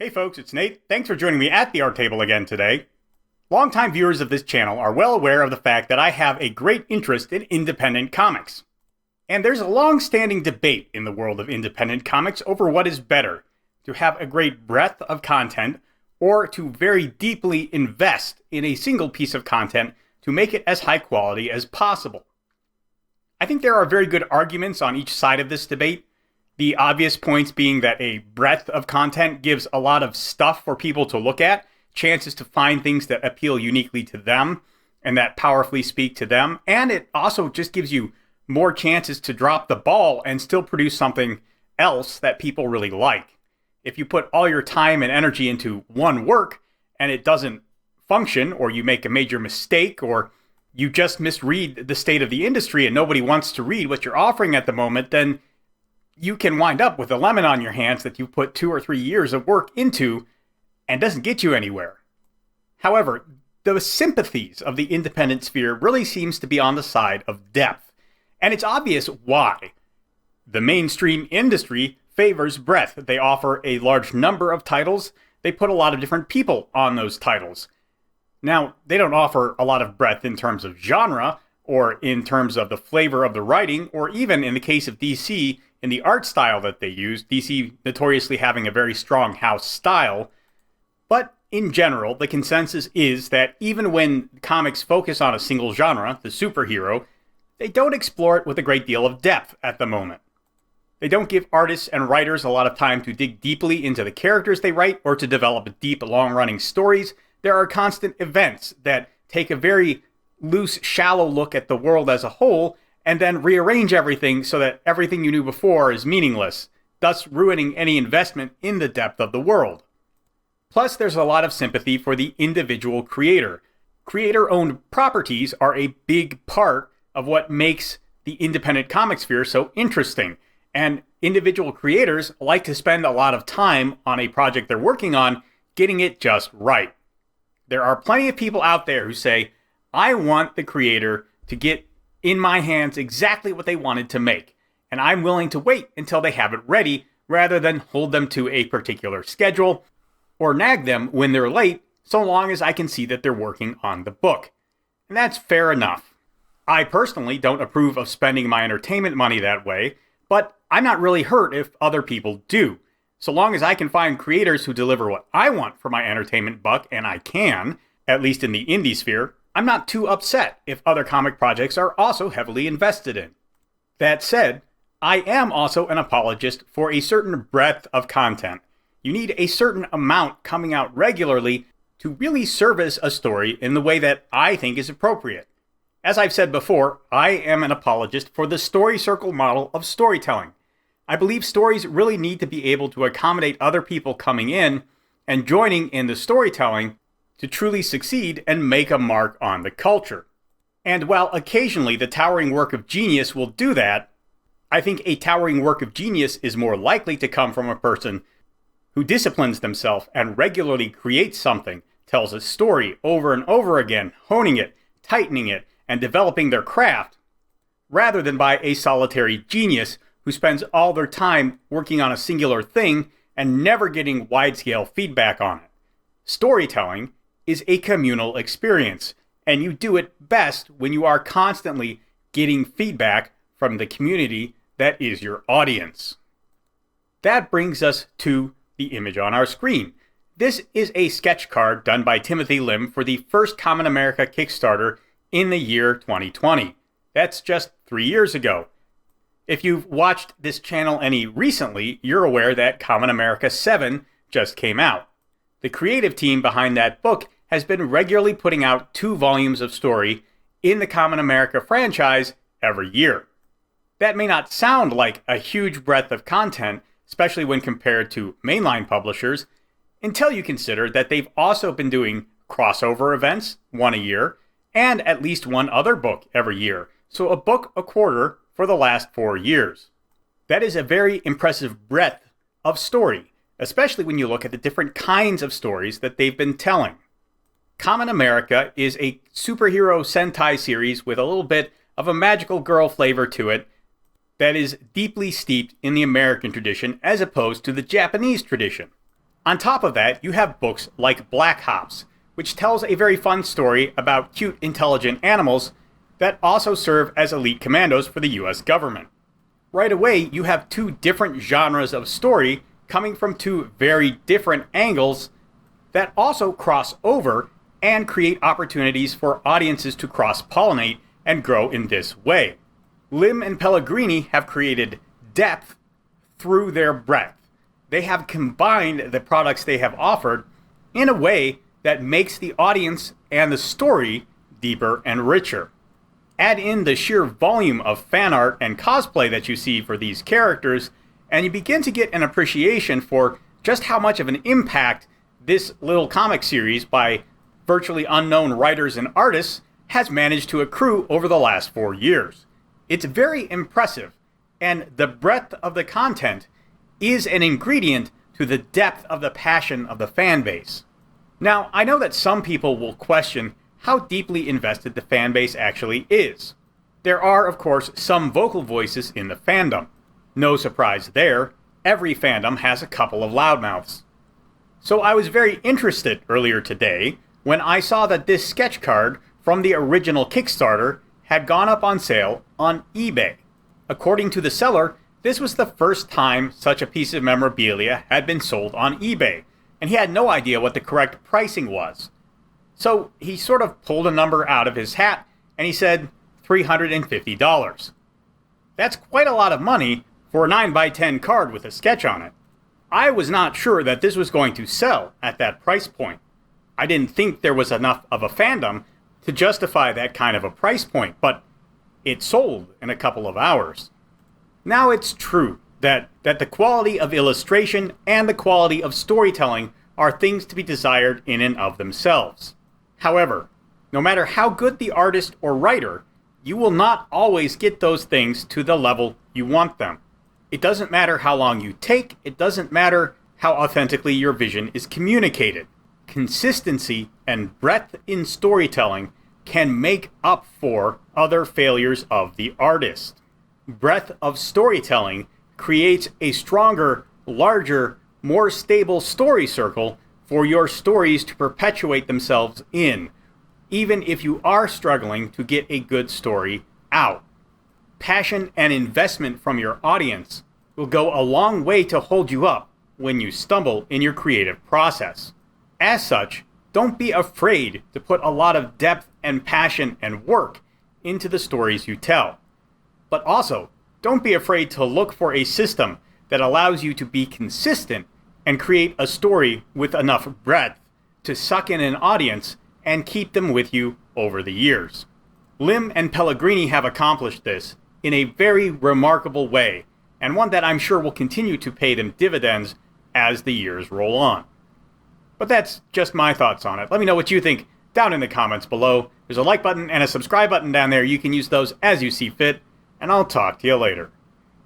Hey folks, it's Nate. Thanks for joining me at the art table again today. Longtime viewers of this channel are well aware of the fact that I have a great interest in independent comics. And there's a long-standing debate in the world of independent comics over what is better, to have a great breadth of content or to very deeply invest in a single piece of content to make it as high quality as possible. I think there are very good arguments on each side of this debate. The obvious points being that a breadth of content gives a lot of stuff for people to look at, chances to find things that appeal uniquely to them and that powerfully speak to them. And it also just gives you more chances to drop the ball and still produce something else that people really like. If you put all your time and energy into one work and it doesn't function, or you make a major mistake, or you just misread the state of the industry and nobody wants to read what you're offering at the moment, then you can wind up with a lemon on your hands that you put 2 or 3 years of work into and doesn't get you anywhere. However, the sympathies of the independent sphere really seems to be on the side of depth. And it's obvious why. The mainstream industry favors breadth. They offer a large number of titles. They put a lot of different people on those titles. Now, they don't offer a lot of breadth in terms of genre, or in terms of the flavor of the writing, or even in the case of DC, in the art style that they use, DC notoriously having a very strong house style. But in general, the consensus is that even when comics focus on a single genre, the superhero, they don't explore it with a great deal of depth at the moment. They don't give artists and writers a lot of time to dig deeply into the characters they write or to develop deep, long-running stories. There are constant events that take a very loose, shallow look at the world as a whole and then rearrange everything so that everything you knew before is meaningless, thus ruining any investment in the depth of the world. Plus, there's a lot of sympathy for the individual creator. Creator-owned properties are a big part of what makes the independent comic sphere so interesting. And individual creators like to spend a lot of time on a project they're working on getting it just right. There are plenty of people out there who say, I want the creator to get in my hands exactly what they wanted to make, and I'm willing to wait until they have it ready rather than hold them to a particular schedule or nag them when they're late, so long as I can see that they're working on the book. And that's fair enough. I personally don't approve of spending my entertainment money that way, but I'm not really hurt if other people do. So long as I can find creators who deliver what I want for my entertainment buck, and I can, at least in the indie sphere, I'm not too upset if other comic projects are also heavily invested in. That said, I am also an apologist for a certain breadth of content. You need a certain amount coming out regularly to really service a story in the way that I think is appropriate. As I've said before, I am an apologist for the story circle model of storytelling. I believe stories really need to be able to accommodate other people coming in and joining in the storytelling to truly succeed and make a mark on the culture. And while occasionally the towering work of genius will do that, I think a towering work of genius is more likely to come from a person who disciplines themselves and regularly creates something, tells a story over and over again, honing it, tightening it, and developing their craft, rather than by a solitary genius who spends all their time working on a singular thing and never getting wide-scale feedback on it. Storytelling is a communal experience, and you do it best when you are constantly getting feedback from the community that is your audience. That brings us to the image on our screen. This is a sketch card done by Timothy Lim for the first Common America Kickstarter in the year 2020. That's just 3 years ago. If you've watched this channel any recently, you're aware that Common America 7 just came out. The creative team behind that book has been regularly putting out 2 volumes of story in the Common America franchise every year. That may not sound like a huge breadth of content, especially when compared to mainline publishers, until you consider that they've also been doing crossover events, 1 a year, and at least 1 other book every year, so a book a quarter for the last 4 years. That is a very impressive breadth of story, especially when you look at the different kinds of stories that they've been telling. Common America is a superhero Sentai series with a little bit of a magical girl flavor to it that is deeply steeped in the American tradition as opposed to the Japanese tradition. On top of that, you have books like Black Ops, which tells a very fun story about cute, intelligent animals that also serve as elite commandos for the US government. Right away, you have two different genres of story coming from two very different angles that also cross over and create opportunities for audiences to cross-pollinate and grow in this way. Lim and Pellegrini have created depth through their breadth. They have combined the products they have offered in a way that makes the audience and the story deeper and richer. Add in the sheer volume of fan art and cosplay that you see for these characters, and you begin to get an appreciation for just how much of an impact this little comic series by virtually unknown writers and artists has managed to accrue over the last 4 years. It's very impressive, and the breadth of the content is an ingredient to the depth of the passion of the fan base. Now, I know that some people will question how deeply invested the fan base actually is. There are, of course, some vocal voices in the fandom. No surprise there, every fandom has a couple of loudmouths. So I was very interested earlier today when I saw that this sketch card from the original Kickstarter had gone up on sale on eBay. According to the seller, this was the first time such a piece of memorabilia had been sold on eBay, and he had no idea what the correct pricing was. So he sort of pulled a number out of his hat, and he said $350. That's quite a lot of money for a 9x10 card with a sketch on it. I was not sure that this was going to sell at that price point. I didn't think there was enough of a fandom to justify that kind of a price point, but it sold in a couple of hours. Now it's true that the quality of illustration and the quality of storytelling are things to be desired in and of themselves. However, no matter how good the artist or writer, you will not always get those things to the level you want them. It doesn't matter how long you take, it doesn't matter how authentically your vision is communicated. Consistency and breadth in storytelling can make up for other failures of the artist. Breadth of storytelling creates a stronger, larger, more stable story circle for your stories to perpetuate themselves in, even if you are struggling to get a good story out. Passion and investment from your audience will go a long way to hold you up when you stumble in your creative process. As such, don't be afraid to put a lot of depth and passion and work into the stories you tell. But also, don't be afraid to look for a system that allows you to be consistent and create a story with enough breadth to suck in an audience and keep them with you over the years. Lim and Pellegrini have accomplished this in a very remarkable way, and one that I'm sure will continue to pay them dividends as the years roll on. But that's just my thoughts on it. Let me know what you think down in the comments below. There's a like button and a subscribe button down there. You can use those as you see fit, and I'll talk to you later.